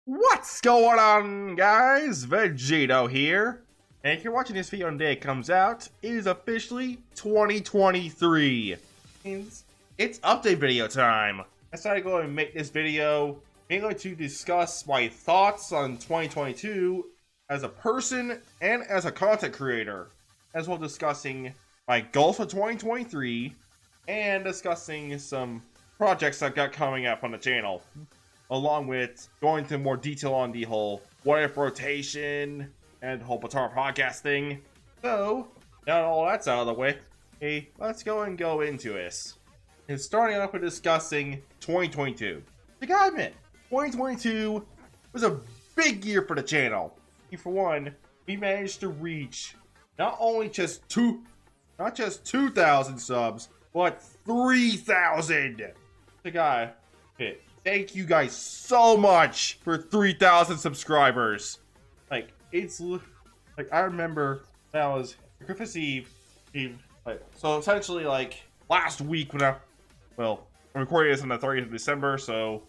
What's going on, guys? Vegito here. And if you're watching this video on the day it comes out, it is officially 2023. It's update video time. I decided to go and make this video mainly to discuss my thoughts on 2022 as a person and as a content creator, as well as discussing my goals for 2023 and discussing some projects I've got coming up on the channel, along with going into more detail on the whole what if rotation and the whole Batara podcast thing. So, now all that's out of the way, hey, let's go into this. And starting off with discussing 2022. I gotta admit, 2022 was a big year for the channel. For one, we managed to reach not just 2,000 subs, but 3,000. The guy hit. Thank you guys so much for 3,000 subscribers. Like, it's like, I remember that was Christmas Eve, so essentially like last week when I'm recording this on the 30th of December, so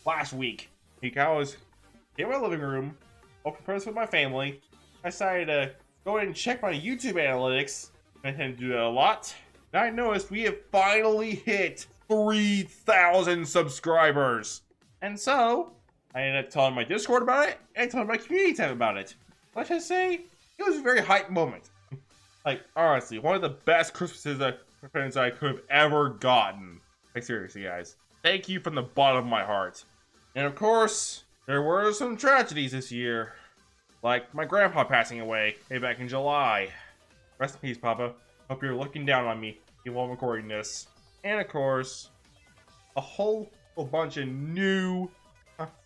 last week, I was in my living room, open presents with my family. I decided to go ahead and check my YouTube analytics. I tend to do that a lot. And I noticed we have finally hit 3,000 subscribers. And so, I ended up telling my Discord about it, and telling my community tab about it. Let's just say, it was a very hype moment. Like, honestly, one of the best Christmases I could have ever gotten. Like, seriously, guys. Thank you from the bottom of my heart. And of course, there were some tragedies this year. Like, my grandpa passing away back in July. Rest in peace, Papa. Hope you're looking down on me while I'm recording this. And of course, a whole bunch of new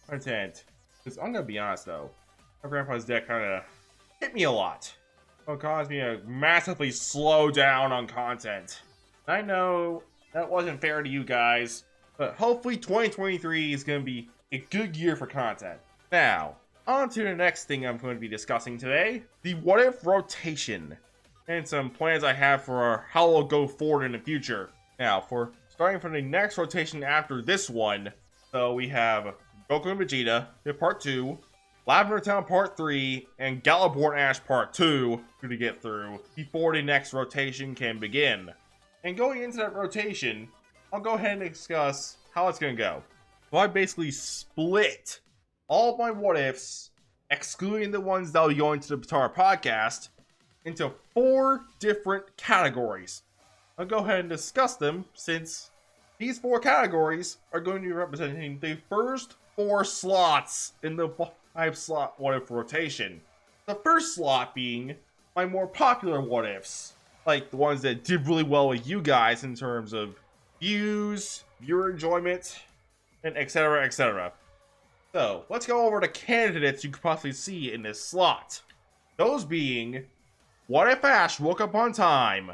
content. Because I'm gonna be honest though, my grandpa's death kind of hit me a lot. It caused me to massively slow down on content. I know that wasn't fair to you guys, but hopefully 2023 is gonna be a good year for content. Now, on to the next thing I'm going to be discussing today, the what if rotation, and some plans I have for how we'll go forward in the future. Now, starting from the next rotation after this one, so we have Goku and Vegeta, Part 2, Lavender Town Part 3, and Galaborn Ash Part 2 to get through before the next rotation can begin. And going into that rotation, I'll go ahead and discuss how it's going to go. So I basically split all of my what-ifs, excluding the ones that will go into the Batara podcast, into 4 different categories. I'll go ahead and discuss them, since these 4 categories are going to be representing the first 4 slots in the 5-slot what-if rotation. The first slot being my more popular what-ifs, like the ones that did really well with you guys in terms of views, viewer enjoyment, and etc, etc. So, let's go over the candidates you could possibly see in this slot. Those being, what if Ash woke up on time?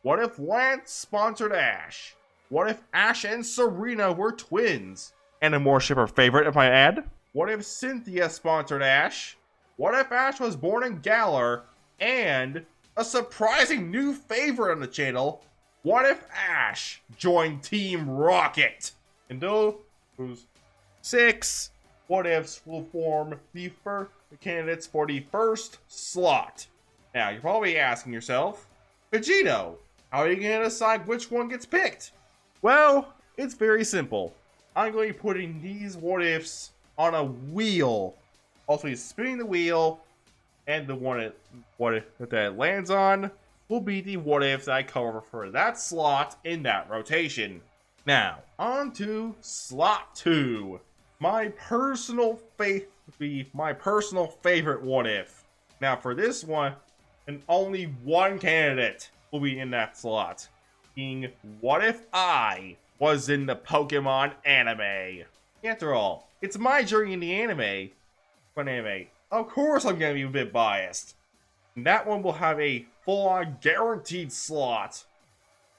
What if Lance sponsored Ash? What if Ash and Serena were twins? And a more shipper favorite, if I add. What if Cynthia sponsored Ash? What if Ash was born in Galar? And a surprising new favorite on the channel, what if Ash joined Team Rocket? And those 6 what ifs will form the candidates for the first slot. Now, you're probably asking yourself, Vegito, how are you going to decide which one gets picked? Well, it's very simple. I'm going to be putting these what-ifs on a wheel. Also, spinning the wheel, and the one that it lands on will be the what-ifs I cover for that slot in that rotation. Now, on to slot 2. My personal favorite what-if. Now, for this one, and only one candidate will be in that slot, being what if I was in the Pokemon anime? After all, it's my journey in the anime. Of course I'm gonna be a bit biased. And that one will have a full-on guaranteed slot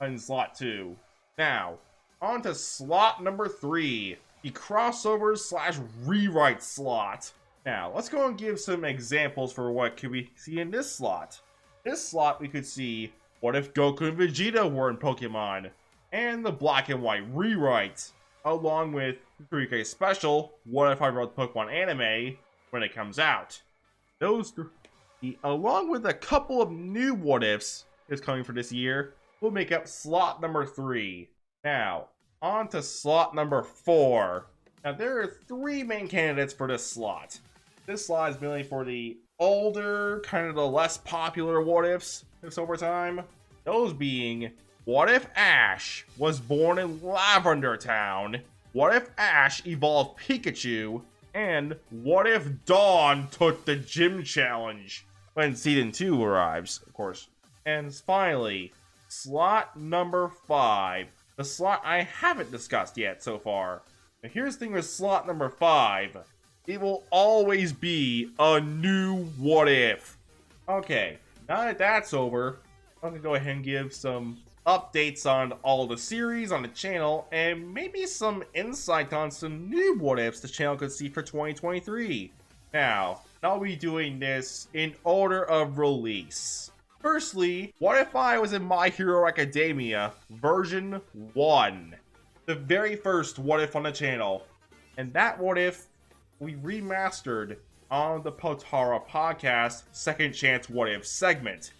in slot 2. Now, on to slot number 3, the crossovers / rewrite slot. Now, let's go and give some examples for what could we see in this slot. This slot we could see what if Goku and Vegeta were in Pokemon, and the black and white rewrites, along with 3K special, What If I Wrote the Pokemon anime, when it comes out. Those three, along with a couple of new What Ifs is coming for this year, will make up slot number 3. Now, on to slot number 4. Now, there are 3 main candidates for this slot. This slot is mainly for the older, kind of the less popular What Ifs over time. Those being, what if Ash was born in Lavender Town? What if Ash evolved Pikachu? And what if Dawn took the gym challenge when Season 2 arrives, of course. And finally, slot number 5. The slot I haven't discussed yet so far. Now here's the thing with slot number 5. It will always be a new What If. Okay, now that that's over, I'm going to go ahead and give some updates on all the series on the channel, and maybe some insight on some new What Ifs the channel could see for 2023. Now, I'll be doing this in order of release. Firstly, what if I was in My Hero Academia version 1? The very first What If on the channel. And that What If we remastered on the Potara podcast Second Chance What If segment.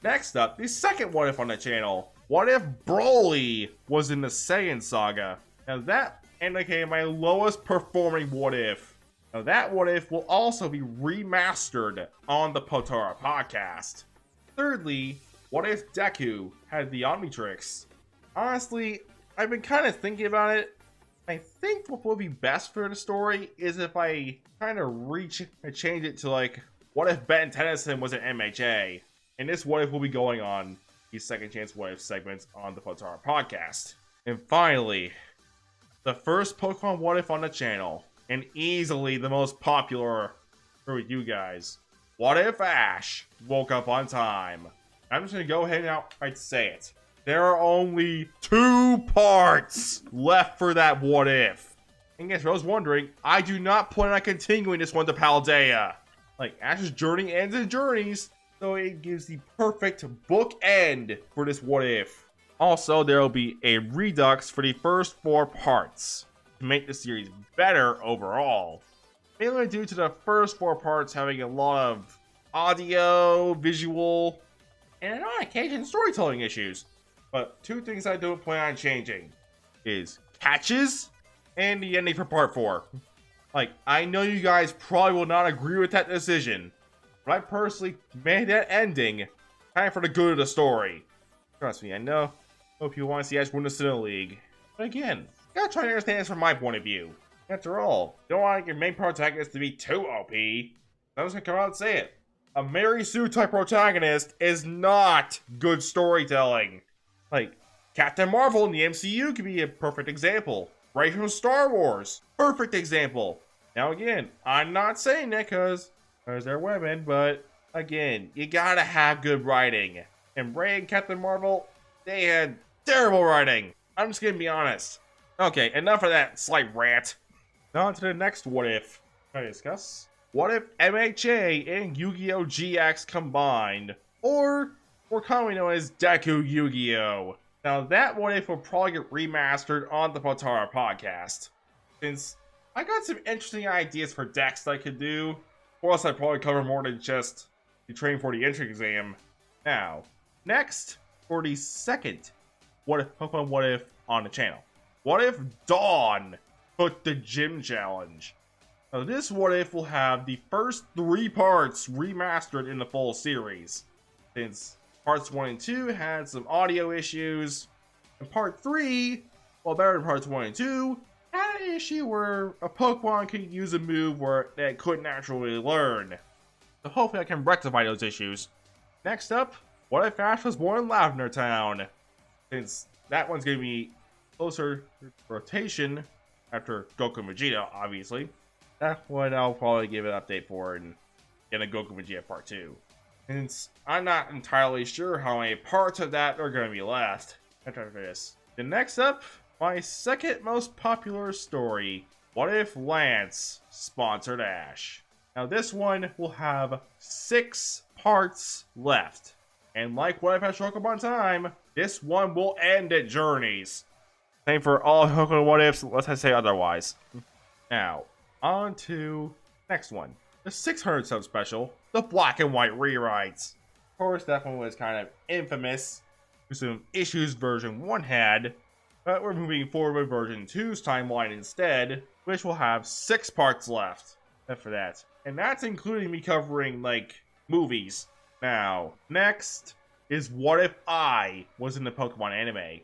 Next up, the second What If on the channel. What if Broly was in the Saiyan Saga? Now that indicated my lowest performing What If. Now that What If will also be remastered on the Potara podcast. Thirdly, what if Deku had the Omnitrix? Honestly, I've been kind of thinking about it. I think what would be best for the story is if I kind of change it to like, what if Ben Tennyson was an MHA? And this What If will be going on these Second Chance What If segments on the Potara podcast. And finally, the first Pokemon What If on the channel, and easily the most popular for you guys. What if Ash woke up on time? I'm just gonna go ahead and outright say it. There are only 2 parts left for that What If. And guess what I was wondering, I do not plan on continuing this one to Paldea. Like, Ash's journey ends in Journeys, so it gives the perfect bookend for this What If. Also, there will be a redux for the first 4 parts to make the series better overall. Mainly due to the first 4 parts having a lot of audio, visual, and on occasion storytelling issues. But 2 things I don't plan on changing is catches and the ending for part 4. Like, I know you guys probably will not agree with that decision, but I personally made that ending kind of for the good of the story. Trust me, I know. Hope you want to see Ash win the Sinnoh League. But again, you gotta try to understand this from my point of view. After all, you don't want your main protagonist to be too OP. I'm just gonna come out and say it. A Mary Sue type protagonist is not good storytelling. Like, Captain Marvel in the MCU could be a perfect example. Right from Star Wars, perfect example. Now again, I'm not saying that because they're women, but again, you gotta have good writing. And Rey and Captain Marvel, they had terrible writing. I'm just gonna be honest. Okay, enough of that slight rant. Now on to the next What If I discuss. What if MHA and Yu-Gi-Oh! GX combined? Or more commonly known as Deku Yu-Gi-Oh! Now that What If will probably get remastered on the Potara podcast. Since I got some interesting ideas for decks that I could do. Or else I'd probably cover more than just the training for the entrance exam. Now, next, for the second What If Pokemon What If on the channel. What if Dawn took the gym challenge? Now this What If will have the first 3 parts remastered in the full series. Since parts 1 and 2 had some audio issues, and part 3, while better than parts 1 and 2, had an issue where a Pokemon could use a move where they couldn't naturally learn. So hopefully I can rectify those issues. Next up, what if Ash was born in Lavender Town? Since that one's going to be closer to rotation after Goku and Vegito, obviously. That one I'll probably give an update for and get a Goku and Vegeta part 2. Since I'm not entirely sure how many parts of that are going to be left after this. Then next up, my second most popular story. What if Lance sponsored Ash? Now this one will have 6 parts left. And like What If Ash woke up on time, this one will end at Journeys. Same for all Pokemon what ifs, unless I say otherwise. Now, on to next one. The 600 sub special, the black and white rewrites. Of course, that one was kind of infamous for some issues version 1 had, but we're moving forward with version 2's timeline instead, which will have 6 parts left for that. And that's including me covering, like, movies. Now, next is What If I Was in the Pokemon anime.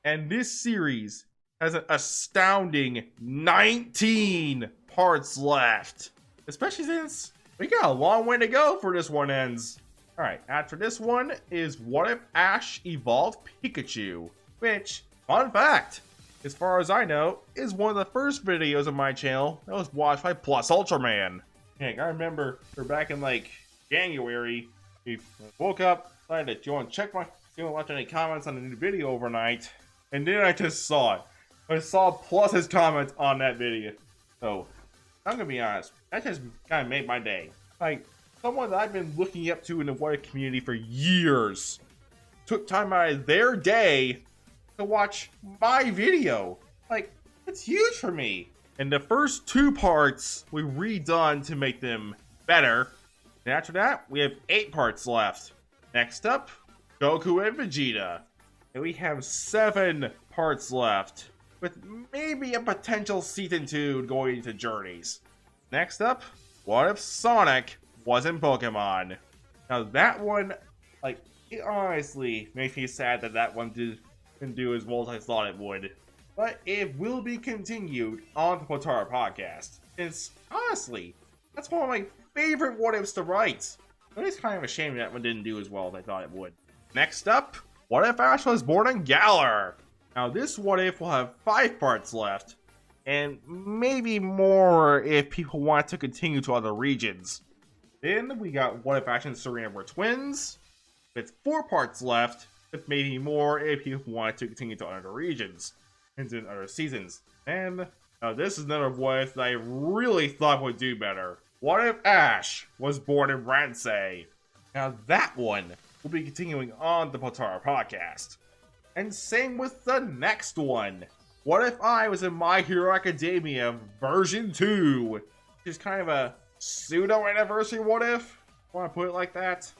And this series has an astounding 19 parts left. Especially since we got a long way to go for this one ends. Alright, after this one is What If Ash Evolved Pikachu, which, fun fact, as far as I know, is one of the first videos on my channel that was watched by Plus Ultraman. Heck, I remember back in like January, we woke up, decided to check my, watch any comments on the new video overnight, and then I just saw it. I saw Plus's comments on that video. So, I'm gonna be honest, that just kind of made my day. Like, someone that I've been looking up to in the What If community for years took time out of their day to watch my video. Like, it's huge for me. And the first 2 parts we redone to make them better. And after that, we have 8 parts left. Next up, Goku and Vegeta. And we have 7 parts left, with maybe a potential season 2 going into Journeys. Next up, What If Sonic Was in Pokemon? Now that one, like, it honestly makes me sad that one didn't do as well as I thought it would. But it will be continued on the Potara podcast. It's honestly, that's one of my favorite What Ifs to write. But it's kind of a shame that one didn't do as well as I thought it would. Next up, What If Ash Was Born in Galar? Now this What If will have 5 parts left, and maybe more if people want to continue to other regions. Then we got What If Ash and Serena were twins, with 4 parts left, with maybe more if people want to continue to other regions and in other seasons. And this is another What If that I really thought would do better. What If Ash Was Born in Ransei? Now that one will be continuing on the Potara podcast. And same with the next one. What If I Was in My Hero Academia version 2? Which is kind of a pseudo-anniversary What If, want to put it like that.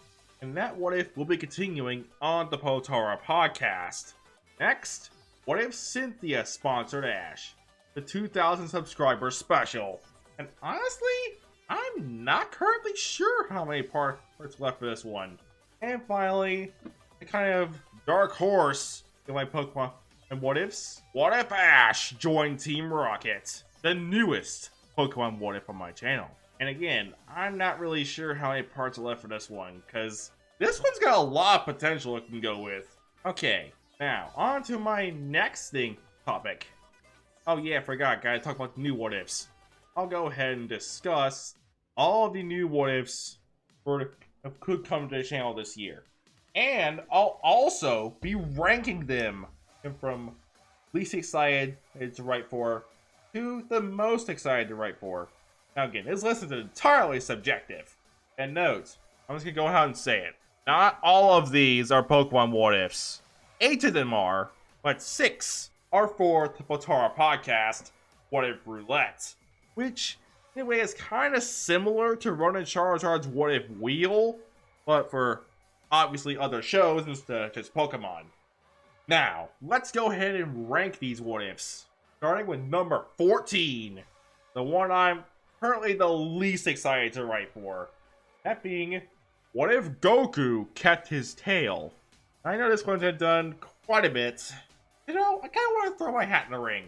And that What If will be continuing on the Potara podcast. Next, What If Cynthia sponsored Ash? The 2,000 subscriber special. And honestly, I'm not currently sure how many parts left for this one. And finally, the kind of dark horse in my Pokemon and What Ifs. What If Ash joined Team Rocket? The newest Pokemon What If on my channel. And again, I'm not really sure how many parts are left for this one, because this one's got a lot of potential it can go with. Okay, now, on to my next topic. Oh yeah, I forgot, gotta talk about the new What Ifs. I'll go ahead and discuss all of the new What Ifs that could come to the channel this year. And I'll also be ranking them from least excited to write for to the most excited to write for. Now again, this list is entirely subjective. And note, I'm just gonna go ahead and say it. Not all of these are Pokemon What Ifs. 8 of them are, but 6 are for the Potara podcast, What If Roulette. Which, in a way, is kind of similar to running Charizard's What If Wheel, but for obviously other shows instead of just Pokemon. Now, let's go ahead and rank these What Ifs. Starting with number 14. The one I'm currently the least excited to write for. That being, What If Goku Kept His Tail? I know this one's been done quite a bit. You know, I kind of want to throw my hat in the ring.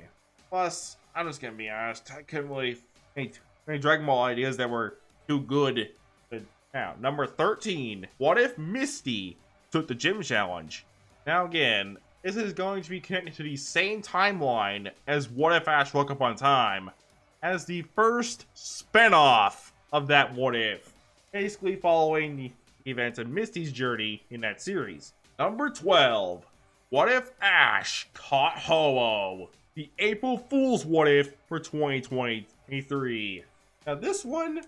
Plus, I'm just going to be honest, I couldn't really think any Dragon Ball ideas that were too good. But now, number 13. What If Misty took the gym challenge? Now again, this is going to be connected to the same timeline as What If Ash Woke Up on Time, as the first spin-off of that What If, basically following the events of Misty's journey in that series. Number 12. What If Ash Caught Ho-Oh? The April Fool's What If for 2023. Now this one,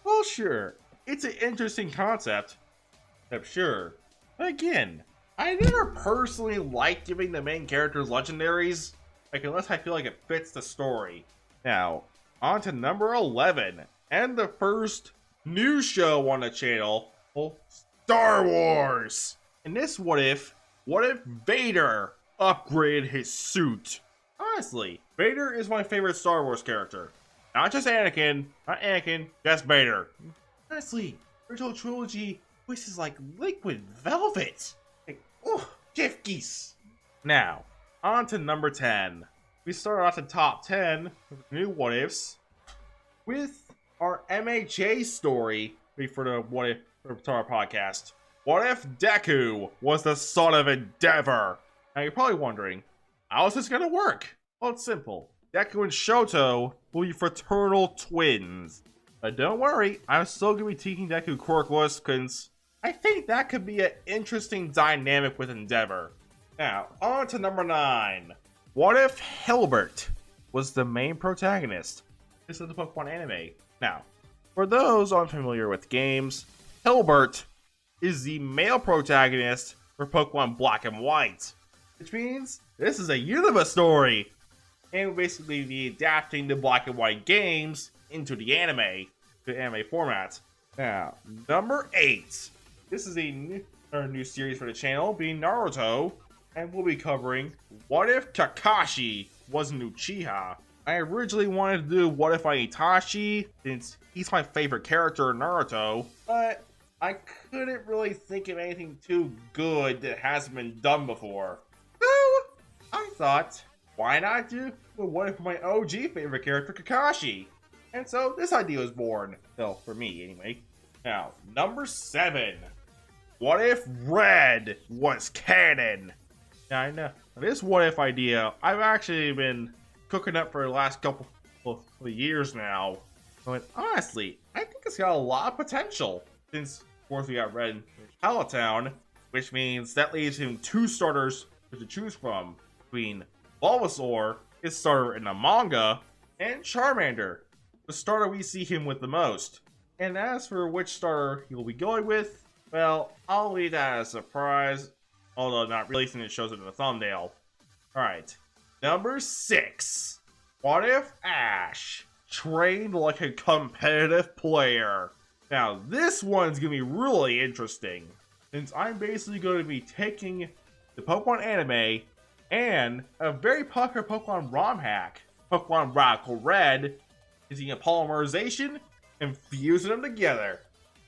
well sure, it's an interesting concept, I'm sure. But again, I never personally liked giving the main characters legendaries. like unless I feel like it fits the story. Now, on to number 11, and the first new show on the channel, Star Wars. In this what if Vader upgraded his suit? Honestly, Vader is my favorite Star Wars character. Not just Anakin, just Vader. Honestly, original trilogy voices like liquid velvet. Like, oh, Jifkies. Now, on to number 10. We start off the top 10 with new what ifs with our MHA story for the what if for our podcast. What if Deku was the son of Endeavor? Now you're probably wondering, how is this gonna work? Well, it's simple. Deku and Shoto will be fraternal twins. But don't worry, I'm still gonna be teaching Deku quirkless, because I think that could be an interesting dynamic with Endeavor. Now, on to number 9. What if Hilbert was the main protagonist? This is the Pokemon anime. Now, for those unfamiliar with games, Hilbert is the male protagonist for Pokemon Black and White, which means this is a Unova story, and we'll basically be adapting the Black and White games into the anime format. Now, number 8. This is a new series for the channel, being Naruto, and we'll be covering what if Kakashi was an Uchiha. I originally wanted to do what if Itachi, since he's my favorite character in Naruto, but I couldn't really think of anything too good that hasn't been done before. So I thought, why not do what if my OG favorite character, Kakashi? And so this idea was born. Well, for me anyway. Now, number 7. What if Red was canon? Now I know this what if idea I've actually been cooking up for the last couple of years now. But honestly, I think it's got a lot of potential. Since of course we got Red in Palatown, which means that leaves him 2 starters to choose from between Bulbasaur, his starter in the manga, and Charmander, the starter we see him with the most. And as for which starter he'll be going with, well, I'll leave that as a surprise, although not really since it shows it in the thumbnail. Alright, number 6. What if Ash trained like a competitive player? Now, this one's gonna be really interesting, since I'm basically going to be taking the Pokemon anime and a very popular Pokemon ROM hack, Pokemon Radical Red, using a polymerization and fusing them together.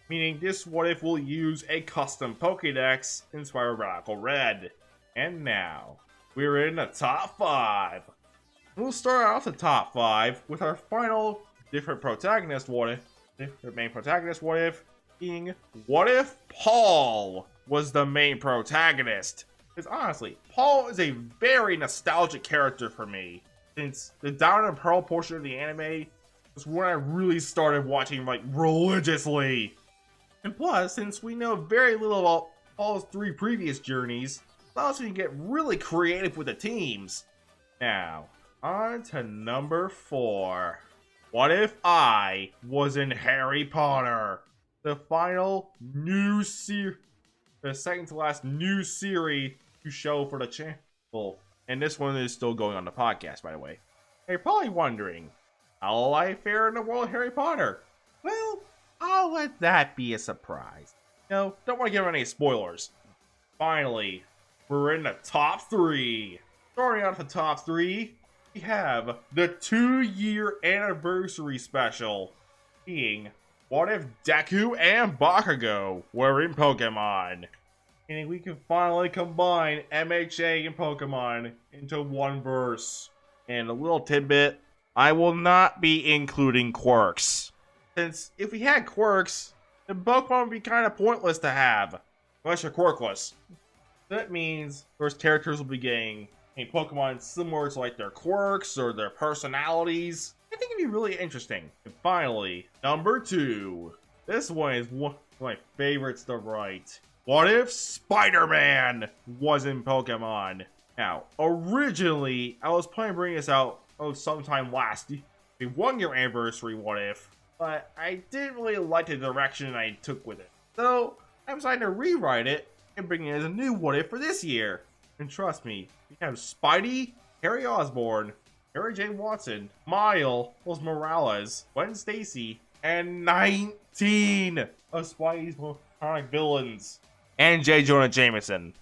Meaning this what if we'll use a custom Pokédex inspired by Radical Red. And now, we're in the top 5. We'll start off the top 5 with our final different protagonist what if, the main protagonist what if, being what if Paul was the main protagonist? Because honestly, Paul is a very nostalgic character for me, since the Diamond and Pearl portion of the anime was when I really started watching like religiously. And plus, since we know very little about Paul's 3 previous journeys, it allows me to get really creative with the teams. Now, on to number 4. What if I was in Harry Potter? The final new series, the second to last new series to show for the channel. And this one is still going on the podcast, by the way. You're probably wondering, how will I fare in the world of Harry Potter? Well, I'll let that be a surprise. No, don't want to give any spoilers. Finally, we're in the top 3. Starting out the top 3, we have the 2-year anniversary special, being what if Deku and Bakugo were in Pokemon? And we can finally combine MHA and Pokemon into one verse. And a little tidbit, I will not be including quirks. Since if we had quirks, then Pokemon would be kind of pointless to have, unless you're quirkless. That means those characters will be getting a Pokemon similar to like their quirks or their personalities. I think it'd be really interesting. And finally, number 2. This one is one of my favorites to write. What if Spider-Man was in Pokemon? Now, originally, I was planning to bring this out sometime last year, the 1-year anniversary what if, but I didn't really like the direction I took with it. So, I decided to rewrite it and bring it as a new what if for this year. And trust me, we have Spidey Harry Osborn, Mary Jane Watson, Miles Morales, Gwen Stacy, and 19 of Spidey's most iconic villains, and J. Jonah Jameson.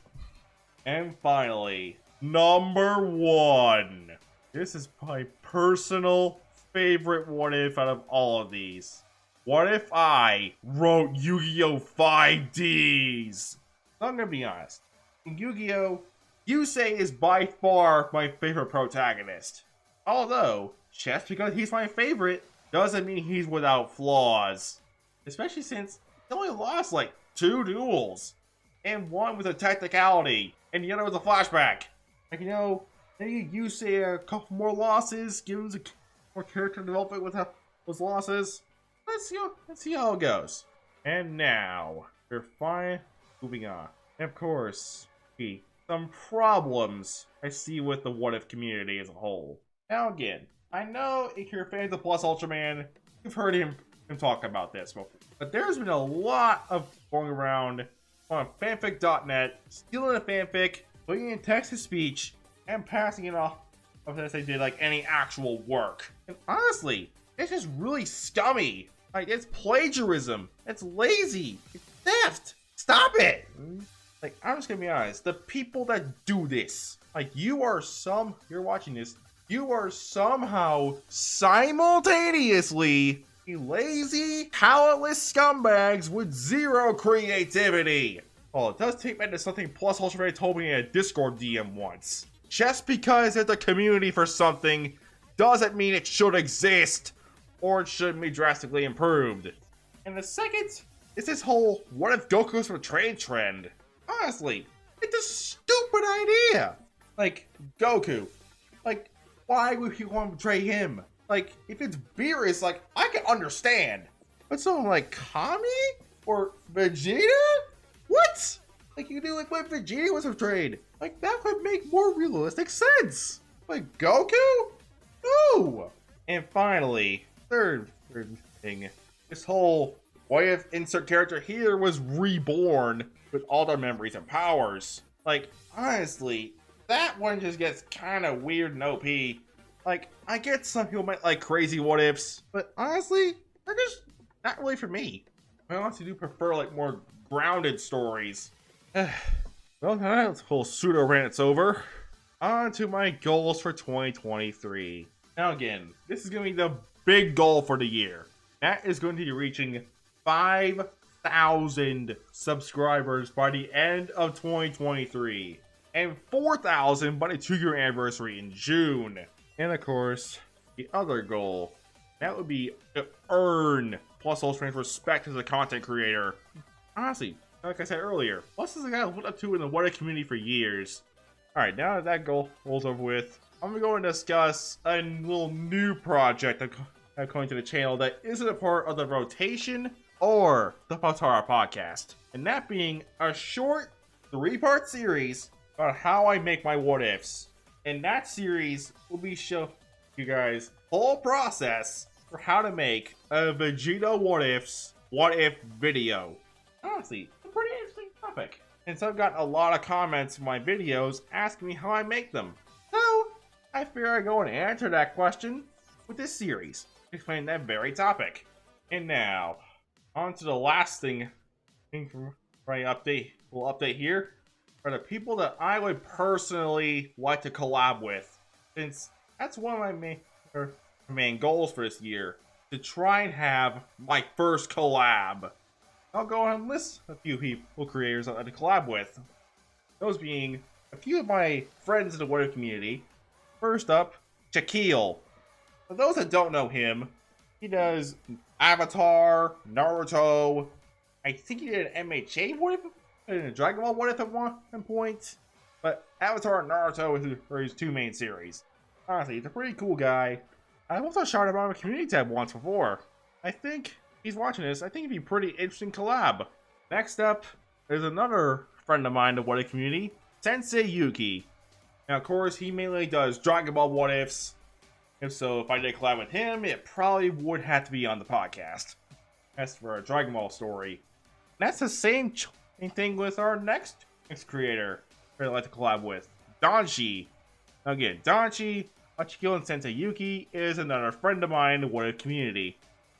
And finally, number 1. This is my personal favorite what if out of all of these. What if I wrote Yu-Gi-Oh! 5Ds? I'm gonna be honest. In Yu-Gi-Oh!, Yusei is by far my favorite protagonist. Although, just because he's my favorite doesn't mean he's without flaws. Especially since he only lost like 2 duels. And one with a technicality, and the other was a flashback. Like, maybe Yusei a couple more losses, give him more character development with those losses. Let's see how it goes. And now, we're fine. Moving on. And of course, some problems I see with the what if community as a whole. Now again, I know if you're fans of Plus Ultraman, you've heard him talk about this before. But there's been a lot of going around on fanfic.net, stealing a fanfic, putting in text-to-speech, and passing it off as they did like any actual work. And honestly, it's just really scummy. Like, it's plagiarism. It's lazy. It's theft. Stop it. Like, I'm just gonna be honest. The people that do this, like, you're watching this, you are somehow simultaneously lazy, talentless scumbags with zero creativity. Well, it does take me to something Plus Ultraman told me in a Discord DM once. Just because there's a community for something doesn't mean it should exist, or it shouldn't be drastically improved. And the second is this whole what if Goku's betrayed trend. Honestly, it's a stupid idea. Like, Goku. Like, why would you want to betray him? Like, if it's Beerus, like, I can understand. But someone like Kami? Or Vegeta? What? Like, you do like what Vegeta was betrayed. Like, that would make more realistic sense. Like, Goku? No! And finally, third thing. This whole what if insert character here was reborn with all their memories and powers. Like, honestly, that one just gets kind of weird and OP. Like, I get some people might like crazy what ifs, but honestly, they're just not really for me. I honestly do prefer like more grounded stories. Well, now that whole pseudo rant's over. On to my goals for 2023. Now again, this is going to be the big goal for the year. That is going to be reaching 5,000 subscribers by the end of 2023. And 4,000 by the 2-year anniversary in June. And of course, the other goal, that would be to earn Plus Ultraman's respect as a content creator. Honestly, like I said earlier, Plus is a guy I looked up to in the What If community for years. Alright, now that that goal is over with, I'm going to go and discuss a little new project I'm coming to the channel that isn't a part of the rotation or the Potara podcast. And that being a short 3-part series about how I make my what ifs. And that series will be showing you guys the whole process for how to make a Vegito what if video. Honestly, it's a pretty interesting topic. And so I've got a lot of comments in my videos asking me how I make them. So I figure I go and answer that question with this series, explaining that very topic. And now, on to the last thing from my update. We'll update here are the people that I would personally like to collab with, since that's one of my main goals for this year, to try and have my first collab. I'll go ahead and list a few people, creators I'd like to collab with. Those being a few of my friends in the What If community. First up, Chakeil. For those that don't know him, he does Avatar, Naruto. I think he did an MHA What If, and a Dragon Ball What If at one point. But Avatar and Naruto are his 2 main series. Honestly, he's a pretty cool guy. I've also shouted about him on a community tab once before. I think he's watching this. I think it'd be a pretty interesting collab. Next up, there's another friend of mine in the What If community, Sensei Yuki. Now, of course, he mainly does Dragon Ball What Ifs. If I did a collab with him, it probably would have to be on the podcast. That's for a Dragon Ball story. And that's the same thing with our next creator I'd like to collab with, Danshi. Again, Danshi, Chakeil, and Sensei Yuki is another friend of mine in the What If community.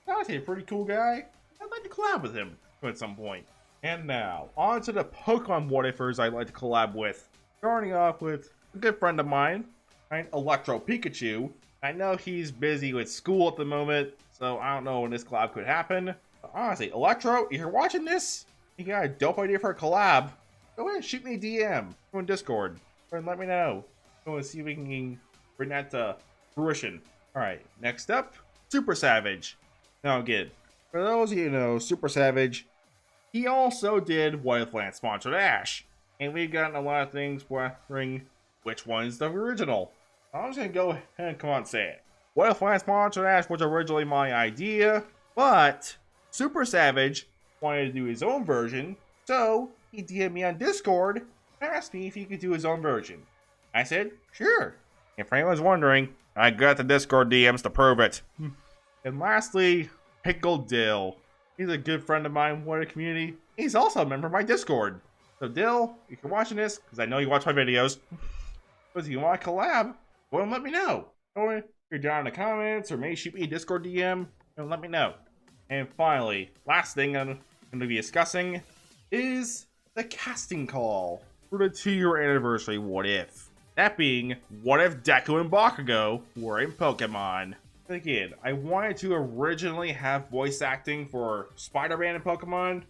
Danshi, a pretty cool guy. I'd like to collab with him at some point. And now, on to the Pokemon What Ifers I'd like to collab with. Starting off with a good friend of mine, Electro Pikachu. I know he's busy with school at the moment, so I don't know when this collab could happen. But honestly, Electro, if you're watching this, you got a dope idea for a collab, go ahead and shoot me a DM on Discord and let me know. Go and see if we can bring that to fruition. Alright, next up, Super Savage. Now again, for those of you who know, Super Savage, he also did What If Land sponsored Ash. And we've gotten a lot of things wondering which one's the original. I'm just gonna go ahead and come on and say it. What If Land sponsored Ash was originally my idea, but Super Savage wanted to do his own version, so he DM'd me on Discord and asked me if he could do his own version. I said, sure. And for anyone's wondering, I got the Discord DMs to prove it. And lastly, Pickled Dill. He's a good friend of mine in the community. He's also a member of my Discord. So Dill, if you're watching this, because I know you watch my videos, but if you want to collab, go and let me know. Or if you're down in the comments, or maybe shoot me a Discord DM, and let me know. And finally, last thing I'm going to be discussing is the casting call for the 2-year anniversary What If. That being, what if Deku and Bakugo were in Pokemon? Again, I wanted to originally have voice acting for Spider-Man and Pokemon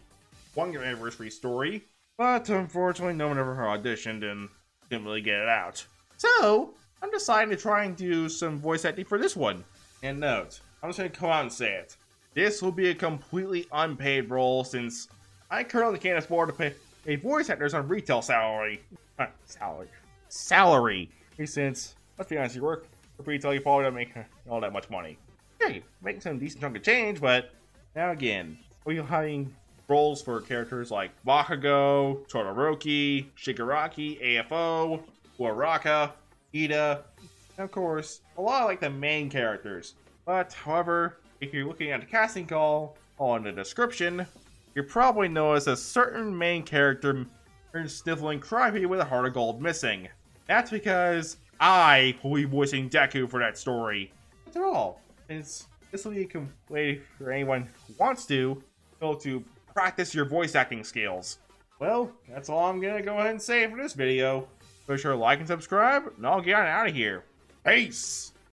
1-year anniversary story, but unfortunately no one ever auditioned and didn't really get it out. So, I'm deciding to try and do some voice acting for this one. And note, I'm just going to come out and say it. This will be a completely unpaid role since I currently can't afford to pay voice actors on retail salary. Salary. Since, let's be honest, you work for retail, you probably don't make all that much money. Yeah, you make some decent chunk of change, but now again, we're having roles for characters like Bakugo, Todoroki, Shigaraki, AFO, Uraraka, Ida, and of course, a lot of like the main characters. But, however, if you're looking at the casting call on the description, you probably notice a certain main character sniffling crybaby with a heart of gold missing. That's because I will be voicing Deku for that story. After all, since this will be a way for anyone who wants to go to practice your voice acting skills. Well, that's all I'm gonna go ahead and say for this video. Be sure to like and subscribe, and I'll get on out of here. Peace!